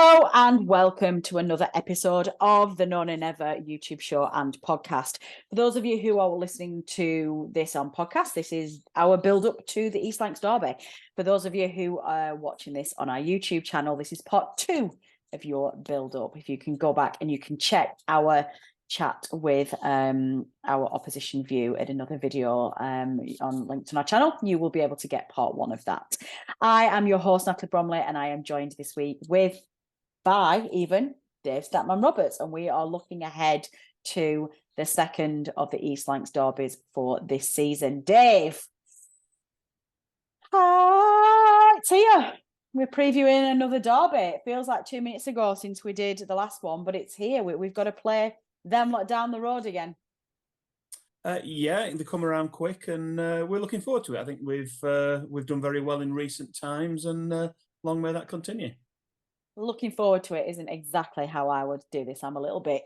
Hello and welcome to another episode of the No Nay Never YouTube show and podcast. For those of you who are listening to this on podcast, this is our build-up to the East Lancs Derby. For those of you who are watching this on our YouTube channel, this is part 2 of your build-up. If you can go back and you can check our chat with our opposition view at another video linked on our channel, you will be able to get part 1 of that. I am your host, Natalie Bromley, and I am joined this week by Dave Statman Roberts, and we are looking ahead to the second of the East Lancs derbies for this season. Dave, it's here. We're previewing another derby. It feels like 2 minutes ago since we did the last one, but it's here. We've got to play them down the road again. Yeah, they come around quick, and we're looking forward to it. I think we've done very well in recent times, and long may that continue. Looking forward to it isn't exactly how I would do this. I'm a little bit,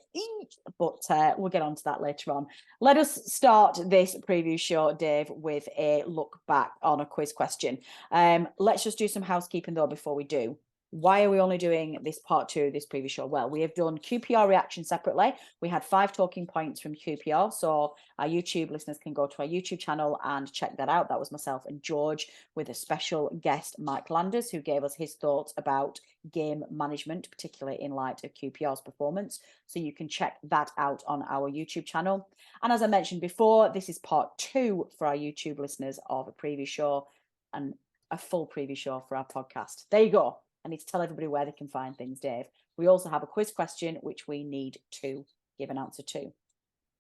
but we'll get on to that later on. Let us start this preview show, Dave, with a look back on a quiz question. Let's just do some housekeeping, though, before we do. Why are we only doing this part 2 of this previous show? Well, we have done QPR reaction separately. We had 5 talking points from QPR, so our YouTube listeners can go to our YouTube channel and check that out. That was myself and George with a special guest, Mike Landers, who gave us his thoughts about game management, particularly in light of QPR's performance. So you can check that out on our YouTube channel. And as I mentioned before, this is part 2 for our YouTube listeners of a previous show and a full preview show for our podcast. There you go. I need to tell everybody where they can find things, Dave. We also have a quiz question, which we need to give an answer to.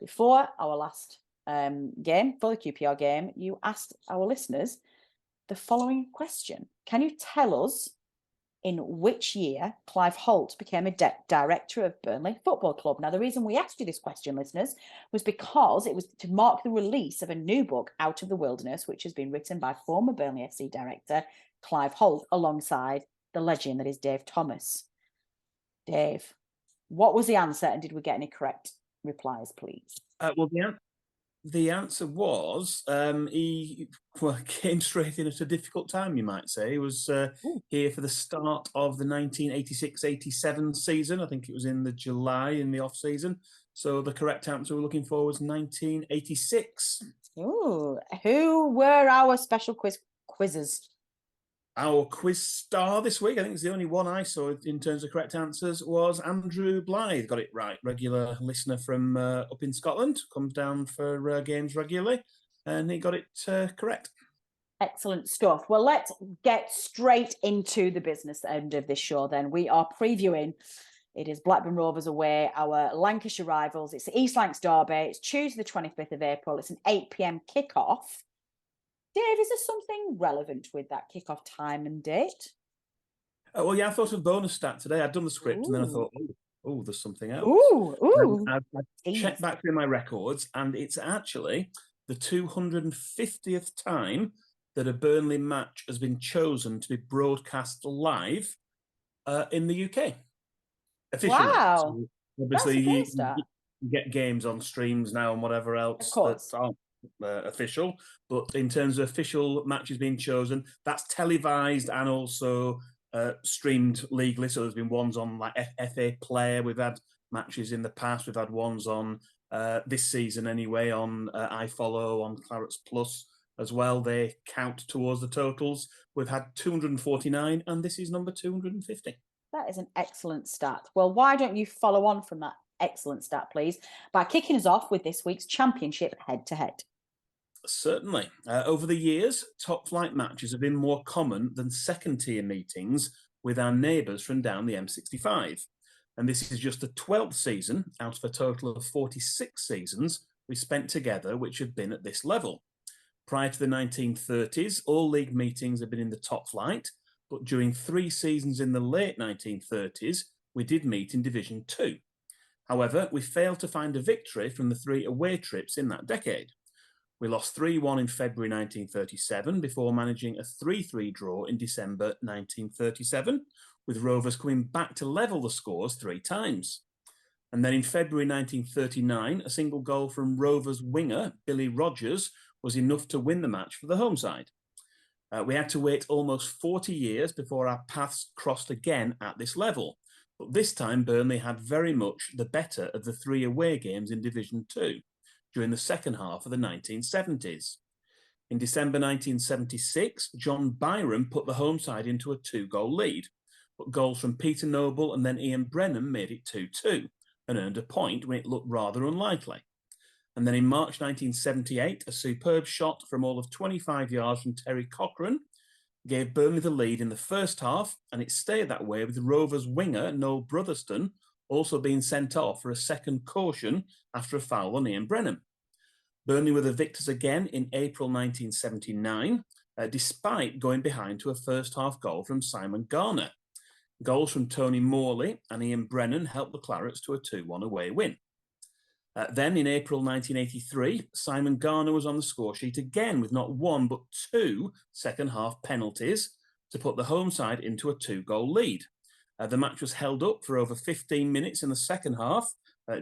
Before our last game, for the QPR game, you asked our listeners the following question. Can you tell us in which year Clive Holt became a director of Burnley Football Club? Now, the reason we asked you this question, listeners, was because it was to mark the release of a new book, Out of the Wilderness, which has been written by former Burnley FC director Clive Holt alongside the legend that is Dave Thomas. Dave, what was the answer, and did we get any correct replies, please? Well, the answer was he came straight in at a difficult time, you might say. He was here for the start of the 1986-87 season. I think it was in the July, in the off-season. So the correct answer we're looking for was 1986. Ooh, who were our special quizzes? Our quiz star this week, I think it's the only one I saw in terms of correct answers, was Andrew Blythe. Got it right. Regular listener from up in Scotland. Comes down for games regularly. And he got it correct. Excellent stuff. Well, let's get straight into the business end of this show then. We are previewing. It is Blackburn Rovers away, our Lancashire rivals. It's the East Lancs Derby. It's Tuesday the 25th of April. It's an 8 p.m. kickoff. Dave, is there something relevant with that kickoff time and date? Well, yeah, I thought of a bonus stat today. I'd done the script, and then I thought, oh, there's something else. I've checked back through my records, and it's actually the 250th time that a Burnley match has been chosen to be broadcast live in the UK. Officially. Wow. So obviously, you get games on streams now and whatever else that aren't official, but in terms of official matches being chosen, that's televised and also streamed legally. So there's been ones on like FA Player. We've had matches in the past. We've had ones on this season anyway on iFollow, on Clarets Plus as well. They count towards the totals. We've had 249, and this is number 250. That is an excellent stat. Well, why don't you follow on from that excellent stat, please, by kicking us off with this week's Championship head-to-head. Certainly. Over the years, top-flight matches have been more common than second-tier meetings with our neighbours from down the M65. And this is just the 12th season out of a total of 46 seasons we spent together which have been at this level. Prior to the 1930s, all league meetings have been in the top flight, but during 3 seasons in the late 1930s, we did meet in Division 2. However, we failed to find a victory from the 3 away trips in that decade. We lost 3-1 in February 1937 before managing a 3-3 draw in December 1937, with Rovers coming back to level the scores 3 times. And then in February 1939, a single goal from Rovers winger Billy Rogers was enough to win the match for the home side. We had to wait almost 40 years before our paths crossed again at this level. But this time, Burnley had very much the better of the 3 away games in Division 2 during the second half of the 1970s. In December 1976, John Byram put the home side into a 2-goal lead, but goals from Peter Noble and then Ian Brennan made it 2-2 and earned a point when it looked rather unlikely. And then in March 1978, a superb shot from all of 25 yards from Terry Cochrane gave Burnley the lead in the first half, and it stayed that way with the Rovers winger Noel Brotherston also being sent off for a second caution after a foul on Ian Brennan. Burnley were the victors again in April 1979, despite going behind to a first-half goal from Simon Garner. Goals from Tony Morley and Ian Brennan helped the Clarets to a 2-1 away win. Then in April 1983, Simon Garner was on the score sheet again with not 1 but 2 second-half penalties to put the home side into a 2-goal lead. The match was held up for over 15 minutes in the second half,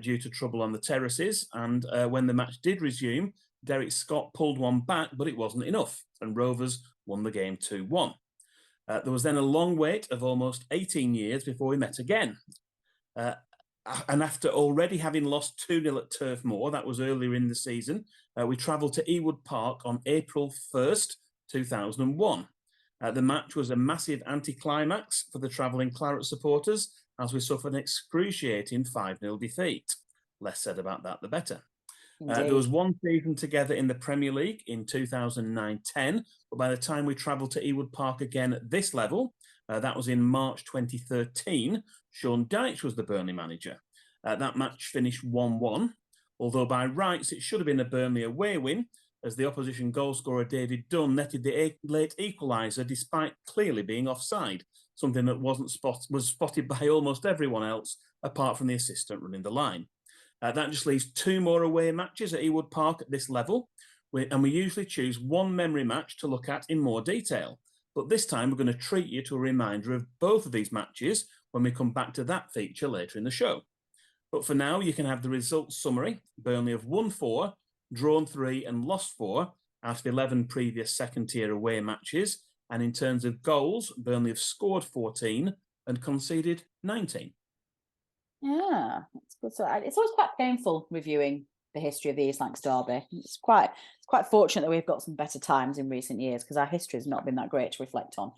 due to trouble on the terraces, and when the match did resume, Derek Scott pulled one back, but it wasn't enough, and Rovers won the game 2-1. There was then a long wait of almost 18 years before we met again. And after already having lost 2-0 at Turf Moor, that was earlier in the season, we travelled to Ewood Park on April 1st, 2001. The match was a massive anticlimax for the travelling Claret supporters, as we suffered an excruciating 5-0 defeat. Less said about that, the better. There was one season together in the Premier League in 2009-10, but by the time we travelled to Ewood Park again at this level, that was in March 2013, Sean Dyche was the Burnley manager. That match finished 1-1, although by rights it should have been a Burnley away win, as the opposition goalscorer David Dunn netted the late equaliser despite clearly being offside, something that was spotted by almost everyone else apart from the assistant running the line. That just leaves 2 more away matches at Ewood Park at this level, and we usually choose one memory match to look at in more detail. But this time we're going to treat you to a reminder of both of these matches when we come back to that feature later in the show. But for now, you can have the results summary. Burnley have won 4, drawn 3 and lost 4 out of 11 previous second-tier away matches. And in terms of goals, Burnley have scored 14 and conceded 19. Yeah, that's good. So it's always quite painful reviewing the history of the East Lancs derby. It's quite fortunate that we've got some better times in recent years, because our history has not been that great to reflect on.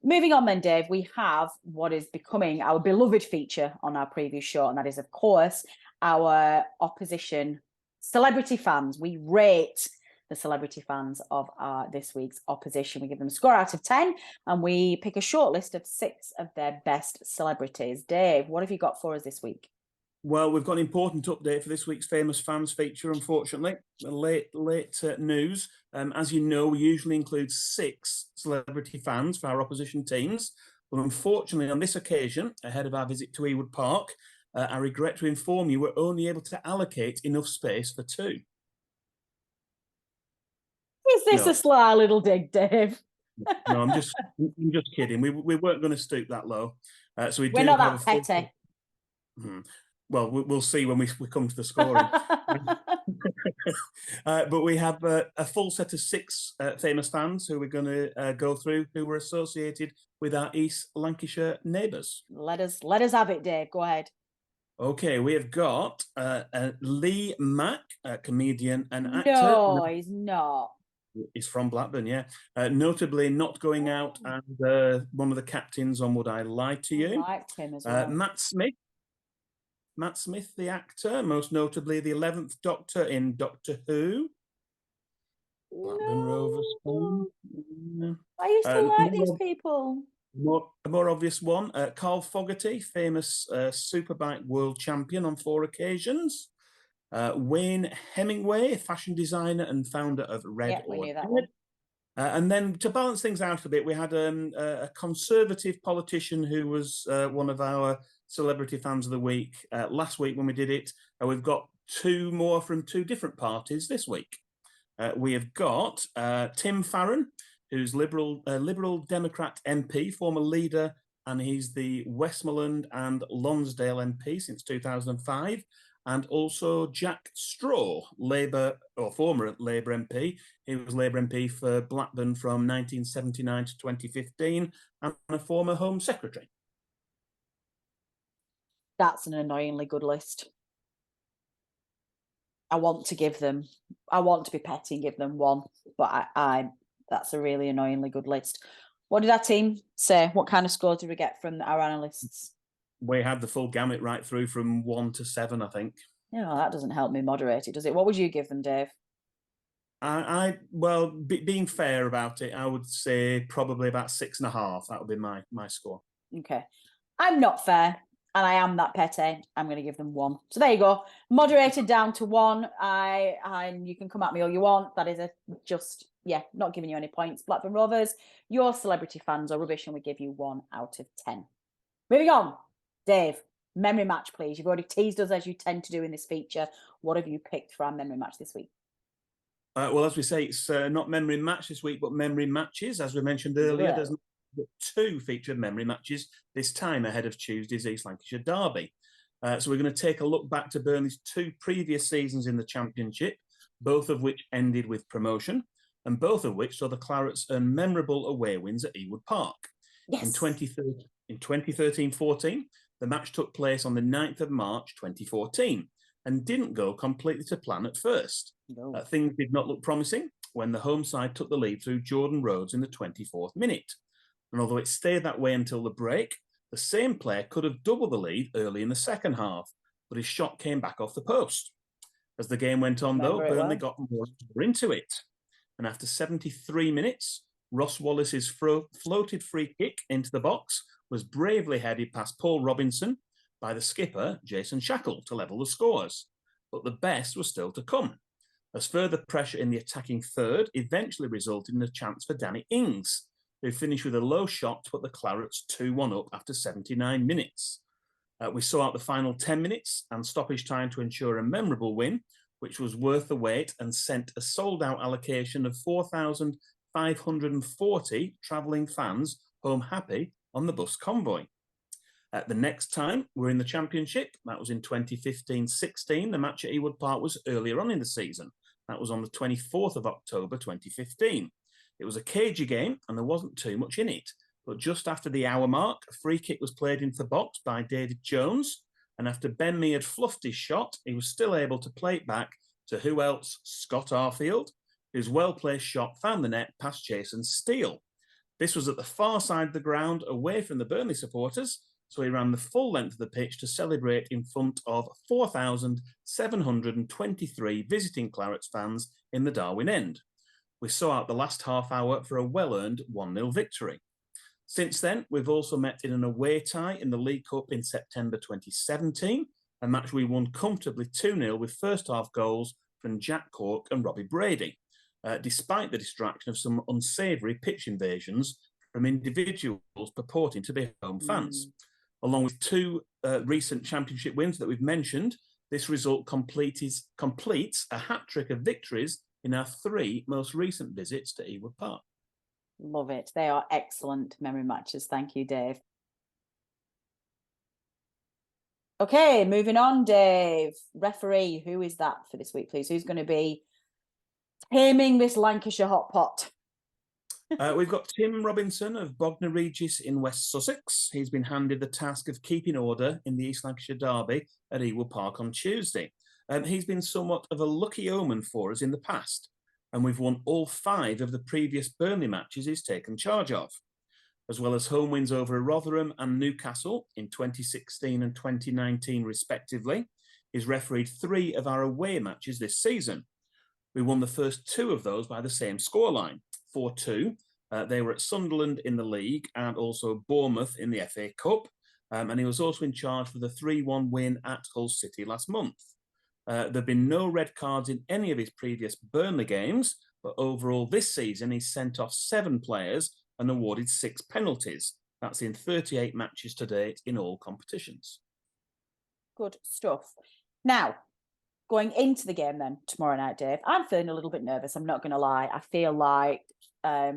Moving on then, Dave, we have what is becoming our beloved feature on our preview show, and that is, of course, our opposition celebrity fans. We rate the celebrity fans of this week's opposition. We give them a score out of 10, and we pick a short list of 6 of their best celebrities. Dave, what have you got for us this week? Well, we've got an important update for this week's Famous Fans feature, unfortunately. Late news. As you know, we usually include 6 celebrity fans for our opposition teams. But unfortunately, on this occasion, ahead of our visit to Ewood Park, I regret to inform you we're only able to allocate enough space for 2. Is this a sly little dig, Dave? No, I'm just kidding. We weren't going to stoop that low. So we're not that petty. Well, we'll see when we come to the scoring. But we have a full set of 6 famous fans who we're going to go through, who were associated with our East Lancashire neighbours. Let us have it, Dave. Go ahead. Okay, we have got Lee Mack, a comedian and actor. No, he's not. He's from Blackburn, yeah. Notably not going out and one of the captains on Would I Lie to You. I liked him as well. Matt Smith, the actor, most notably the 11th Doctor in Doctor Who. Blackburn Rovers. I used to like these people. A more obvious one, Carl Fogarty, famous Superbike world champion on 4 occasions. Wayne Hemingway, fashion designer and founder of Red or Dead. And then to balance things out a bit, we had a Conservative politician who was one of our Celebrity Fans of the Week last week when we did it. We've got 2 more from 2 different parties this week. We have got Tim Farron, who's Liberal Democrat MP, former leader, and he's the Westmoreland and Lonsdale MP since 2005. and also Jack Straw, Labour or former Labour MP. He was Labour MP for Blackburn from 1979 to 2015 and a former Home Secretary. That's an annoyingly good list. I want to be petty and give them one, but that's a really annoyingly good list. What did our team say? What kind of scores did we get from our analysts? We had the full gamut right through from 1 to 7, I think. Yeah, that doesn't help me moderate it, does it? What would you give them, Dave? Being fair about it, I would say probably about 6.5. That would be my score. Okay. I'm not fair, and I am that petty. I'm going to give them 1. So there you go. Moderated down to 1. You can come at me all you want. That is not giving you any points. Blackburn Rovers, your celebrity fans are rubbish, and we give you 1 out of 10. Moving on. Dave, memory match, please. You've already teased us as you tend to do in this feature. What have you picked for our memory match this week? Well, as we say, it's not memory match this week, but memory matches. As we mentioned earlier, there's 2 featured memory matches this time ahead of Tuesday's East Lancashire derby. So we're going to take a look back to Burnley's 2 previous seasons in the Championship, both of which ended with promotion, and both of which saw the Clarets earn memorable away wins at Ewood Park. Yes. In 2013-14, the match took place on the 9th of March 2014 and didn't go completely to plan at first. No. Things did not look promising when the home side took the lead through Jordan Rhodes in the 24th minute. And although it stayed that way until the break, the same player could have doubled the lead early in the second half, but his shot came back off the post. As the game went on, Burnley got more into it. And after 73 minutes, Ross Wallace's floated free kick into the box was bravely headed past Paul Robinson by the skipper, Jason Shackle, to level the scores. But the best was still to come, as further pressure in the attacking third eventually resulted in a chance for Danny Ings, who finished with a low shot to put the Clarets 2-1 up after 79 minutes. We saw out the final 10 minutes and stoppage time to ensure a memorable win, which was worth the wait and sent a sold-out allocation of 4,540 travelling fans home happy on the bus convoy. The next time we're in the Championship, that was in 2015-16. The match at Ewood Park was earlier on in the season. That was on the 24th of October 2015. It was a cagey game and there wasn't too much in it. But just after the hour mark, a free kick was played into the box by David Jones. And after Ben Mee had fluffed his shot, he was still able to play it back to who else? Scott Arfield, whose well-placed shot found the net past Jason Steele. This was at the far side of the ground, away from the Burnley supporters, so he ran the full length of the pitch to celebrate in front of 4,723 visiting Clarets fans in the Darwin end. We saw out the last half hour for a well-earned 1-0 victory. Since then, we've also met in an away tie in the League Cup in September 2017, a match we won comfortably 2-0 with first-half goals from Jack Cork and Robbie Brady, despite the distraction of some unsavoury pitch invasions from individuals purporting to be home fans. Along with 2 recent Championship wins that we've mentioned, this result completes a hat-trick of victories in our 3 most recent visits to Ewood Park. Love it. They are excellent memory matches. Thank you, Dave. Okay, moving on, Dave. Referee, who is that for this week, please? Who's going to be taming this Lancashire hot pot? We've got Tim Robinson of Bognor Regis in West Sussex. He's been handed the task of keeping order in the East Lancashire derby at Ewood Park on Tuesday. He's been somewhat of a lucky omen for us in the past, and we've won all 5 of the previous Burnley matches he's taken charge of, as well as home wins over Rotherham and Newcastle in 2016 and 2019 respectively. He's refereed 3 of our away matches this season. We won the first 2 of those by the same scoreline, 4-2. They were at Sunderland in the league and also Bournemouth in the FA Cup. And he was also in charge for the 3-1 win at Hull City last month. There have been no red cards in any of his previous Burnley games, but overall this season he's sent off 7 players and awarded 6 penalties. That's in 38 matches to date in all competitions. Good stuff. Now, going into the game then tomorrow night, Dave, I'm feeling a little bit nervous. I'm not going to lie. I feel like I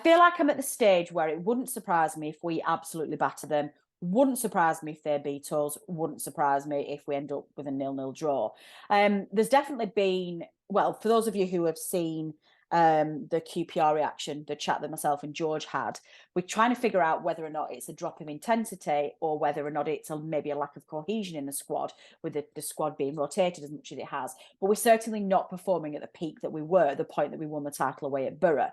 feel like I'm at the stage where it wouldn't surprise me if we absolutely batter them. Wouldn't surprise me if they beat us. Wouldn't surprise me if we end up with a 0-0 draw. There's definitely been, well, for those of you who have seen the QPR reaction, the chat that myself and George had, we're trying to figure out whether or not it's a drop of intensity or whether or not it's maybe a lack of cohesion in the squad, with the squad being rotated as much as it has. But we're certainly not performing at the peak that we were at the point that we won the title away at Borough.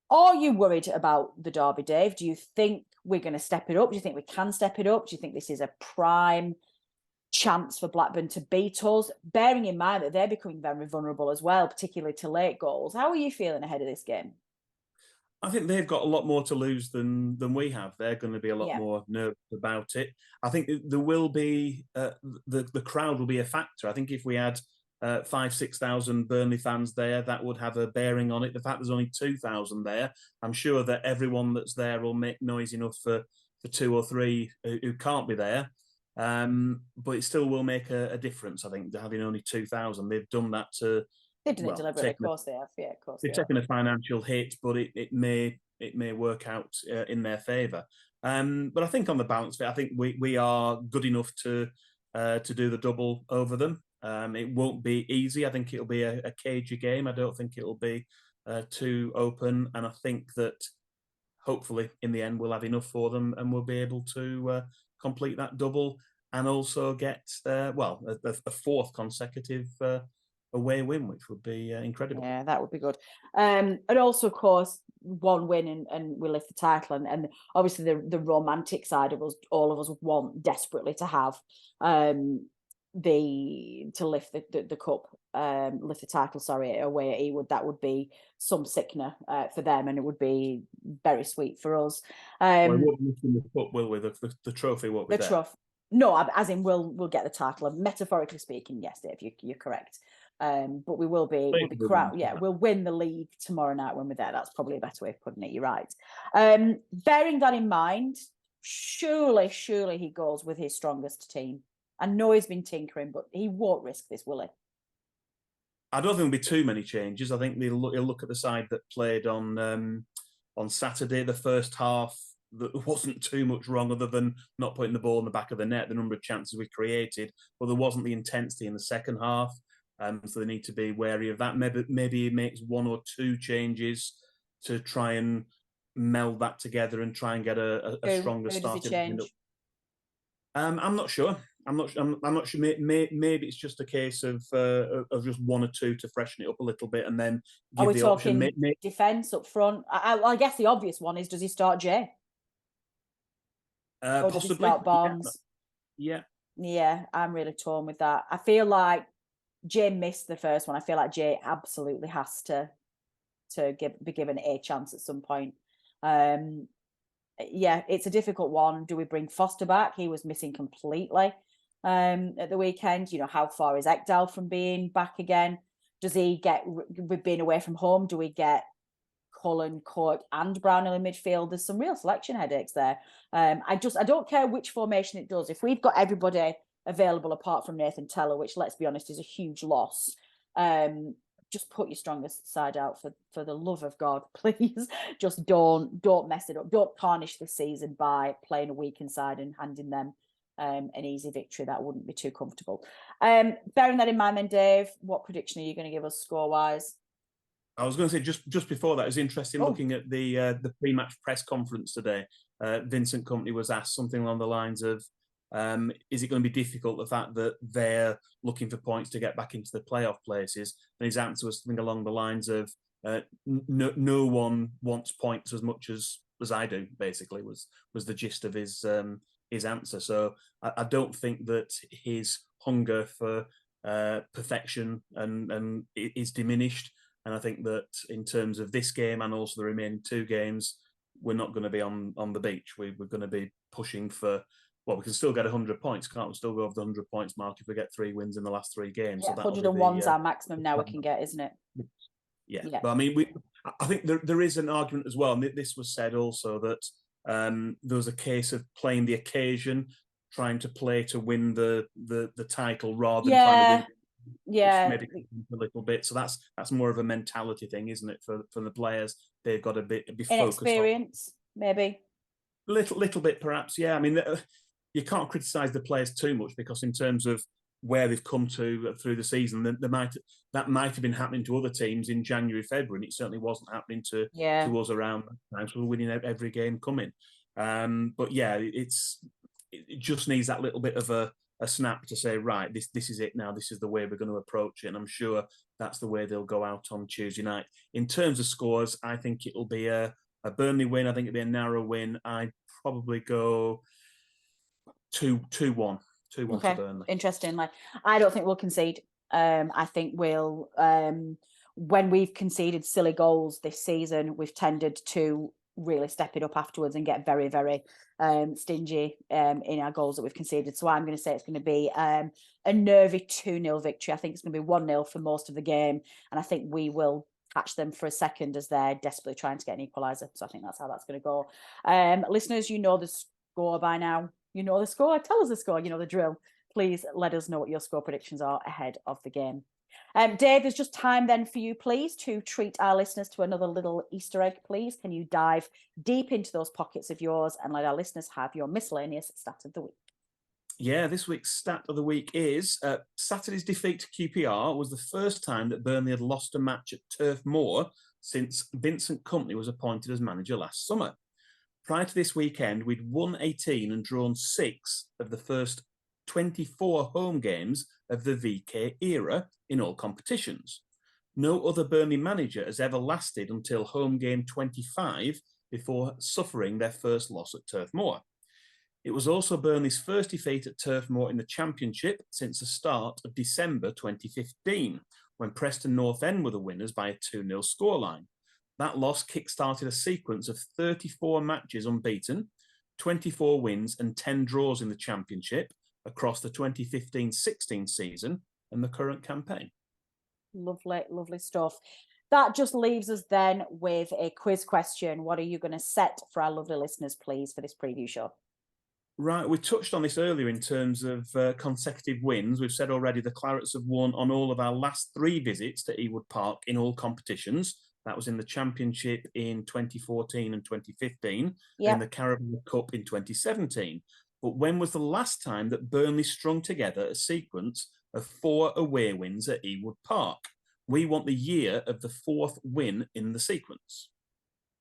Are you worried about the derby, Dave? Do you think we're going to step it up? Do you think we can step it up? Do you think this is a prime chance for Blackburn to beat us, bearing in mind that they're becoming very vulnerable as well, particularly to late goals? How are you feeling ahead of this game? I think they've got a lot more to lose than we have. They're going to be a lot more nervous about it. I think there will be the crowd will be a factor. I think if we had 5,000-6,000 Burnley fans there, that would have a bearing on it. The fact there's only 2,000 there, I'm sure that everyone that's there will make noise enough for 2 or 3 who can't be there. But it still will make a difference. I think having only 2,000, they've done that to. They've done it deliberately, of course they have. Yeah, of course they've taken a financial hit, but it may work out in their favour. But I think on the balance of it, I think we are good enough to do the double over them. It won't be easy. I think it'll be a cagey game. I don't think it'll be too open, and I think that hopefully in the end we'll have enough for them and we'll be able to complete that double and also get a 4th consecutive away win, which would be incredible. Yeah, that would be good. And also, of course, one win and we lift the title. And obviously the romantic side of us, all of us want desperately to have to lift the cup, lift the title, away at Ewood. That would be some sickener for them, and it would be very sweet for us. We won't lift the cup, will we? The trophy won't be there. Trophy. No, as in we'll get the title. Metaphorically speaking, yes, Dave, you're correct. But we'll be crowned. Yeah, we'll win the league tomorrow night when we're there. That's probably a better way of putting it. You're right. Bearing that in mind, surely he goes with his strongest team. I know he's been tinkering, but he won't risk this, will he? I don't think there'll be too many changes. I think he'll look at the side that played on Saturday. The first half, there wasn't too much wrong other than not putting the ball in the back of the net, the number of chances we created, but there wasn't the intensity in the second half. So they need to be wary of that. Maybe he makes 1 or 2 changes to try and meld that together and try and get a stronger start. I'm not sure. I'm not sure. Maybe it's just a case of just 1 or 2 to freshen it up a little bit, and then give the option. Are we talking defence up front? I guess the obvious one is: does he start Jay? Or possibly. Does he start Barnes? Yeah. Yeah, I'm really torn with that. I feel like Jay missed the first one. I feel like Jay absolutely has to be given a chance at some point. Yeah, it's a difficult one. Do we bring Foster back? He was missing completely at the weekend. You know, how far is Ekdal from being back again? Does he get, with being away from home, do we get Cullen, Court and Brownhill in midfield? There's some real selection headaches there. I don't care which formation it does. If we've got everybody available apart from Nathan Teller, which, let's be honest, is a huge loss, just put your strongest side out for the love of God, please. Just don't mess it up. Don't tarnish the season by playing a weakened side and handing them an easy victory. That wouldn't be too comfortable. Bearing that in mind then, Dave, what prediction are you going to give us score-wise? I was going to say just before that, it was interesting looking at the pre-match press conference today. Vincent Kompany was asked something along the lines of, is it going to be difficult, the fact that they're looking for points to get back into the playoff places? And his answer was something along the lines of, no one wants points as much as I do, basically, was the gist of his answer. So I don't think that his hunger for perfection and is diminished. And I think that in terms of this game and also the remaining 2 games, we're not going to be on the beach. We're going to be pushing for, well, we can still get 100 points, can't we? Still go over the 100 points mark if we get 3 wins in the last 3 games. Yeah, so 101's our maximum now we can get, isn't it? Yeah. But I mean, I think there is an argument as well, and this was said also, that there was a case of playing the occasion, trying to play to win the title rather than trying to win. Yeah, maybe a little bit. So that's more of a mentality thing, isn't it? For the players, they've got to be focused inexperience, maybe. Little bit, perhaps. Yeah, I mean, you can't criticise the players too much because in terms of where they've come to through the season, that might have been happening to other teams in January, February, and it certainly wasn't happening to us around that time. So we're winning every game coming. But yeah, it just needs that little bit of a snap to say, right, this is it now. This is the way we're going to approach it, and I'm sure that's the way they'll go out on Tuesday night. In terms of scores, I think it'll be a Burnley win. I think it'll be a narrow win. I'd probably go 2-1. 2-1 to Burnley. Interestingly, I don't think we'll concede. I think we'll, when we've conceded silly goals this season, we've tended to really step it up afterwards and get very, very stingy in our goals that we've conceded. So I'm going to say it's going to be a nervy 2-0 victory. I think it's going to be 1-0 for most of the game. And I think we will catch them for a second as they're desperately trying to get an equaliser. So I think that's how that's going to go. Listeners, you know the score by now. You know the score. Tell us the score. You know the drill. Please let us know what your score predictions are ahead of the game. Dave, there's just time then for you, please, to treat our listeners to another little Easter egg, please. Can you dive deep into those pockets of yours and let our listeners have your miscellaneous stat of the week? Yeah, this week's stat of the week is Saturday's defeat to QPR was the first time that Burnley had lost a match at Turf Moor since Vincent Kompany was appointed as manager last summer. Prior to this weekend, we'd won 18 and drawn 6 of the first 24 home games of the VK era in all competitions. No other Burnley manager has ever lasted until home game 25 before suffering their first loss at Turf Moor. It was also Burnley's first defeat at Turf Moor in the Championship since the start of December 2015, when Preston North End were the winners by a 2-0 scoreline. That loss kick-started a sequence of 34 matches unbeaten, 24 wins and 10 draws in the Championship across the 2015-16 season and the current campaign. Lovely, lovely stuff. That just leaves us then with a quiz question. What are you going to set for our lovely listeners, please, for this preview show? Right, we touched on this earlier in terms of consecutive wins. We've said already the Clarets have won on all of our last 3 visits to Ewood Park in all competitions. That was in the Championship in 2014 and 2015, and in the Carabao Cup in 2017. But when was the last time that Burnley strung together a sequence of 4 away wins at Ewood Park? We want the year of the 4th win in the sequence.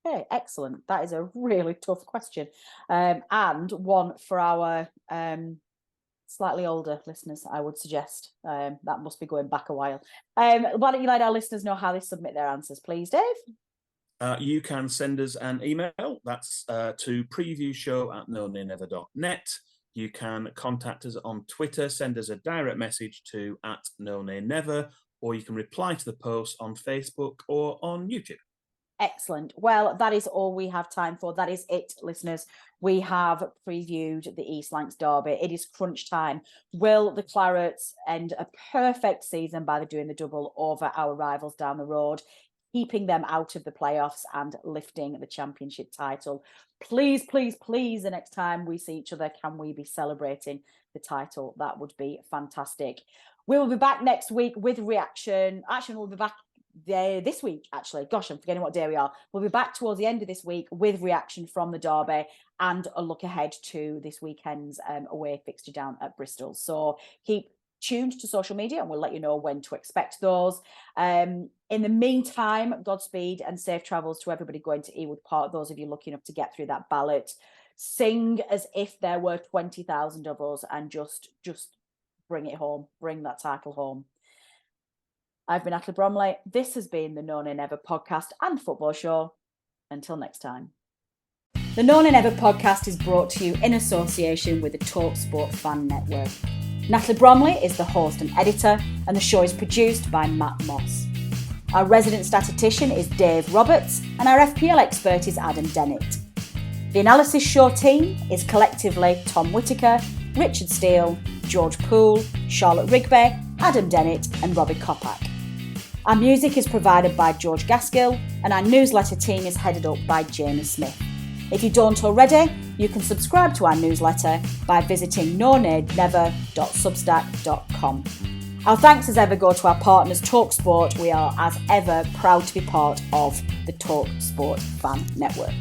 Okay, excellent. That is a really tough question. And one for our slightly older listeners, I would suggest. That must be going back a while. Why don't you let our listeners know how they submit their answers, please, Dave? You can send us an email. That's to previewshow@nonamenever.net. You can contact us on Twitter, send us a direct message to @nonamenever, or you can reply to the post on Facebook or on YouTube. Excellent. Well, that is all we have time for. That is it, listeners. We have previewed the East Lancs derby. It is crunch time. Will the Clarets end a perfect season by doing the double over our rivals down the road, keeping them out of the playoffs and lifting the Championship title? Please, please, please, the next time we see each other, can we be celebrating the title? That would be fantastic. We will be back next week with reaction. Actually, we'll be back this week, actually. Gosh, I'm forgetting what day we are. We'll be back towards the end of this week with reaction from the derby and a look ahead to this weekend's away fixture down at Bristol. So keep tuned to social media and we'll let you know when to expect those. In the meantime, Godspeed and safe travels to everybody going to Ewood Park. Those of you lucky enough to get through that ballot, sing as if there were 20,000 of us and just bring it home, bring that title home. I've been Natalie Bromley. This has been the No Nay Never podcast and football show. Until next time. The No Nay Never podcast is brought to you in association with the Talk Sport Fan Network. Natalie Bromley is the host and editor, and the show is produced by Matt Moss. Our resident statistician is Dave Roberts, and our FPL expert is Adam Dennett. The analysis show team is collectively Tom Whitaker, Richard Steele, George Poole, Charlotte Rigby, Adam Dennett and Robbie Kopak. Our music is provided by George Gaskill and our newsletter team is headed up by Jamie Smith. If you don't already, you can subscribe to our newsletter by visiting nonamenever.substack.com. Our thanks as ever go to our partners TalkSport. We are as ever proud to be part of the TalkSport Fan Network.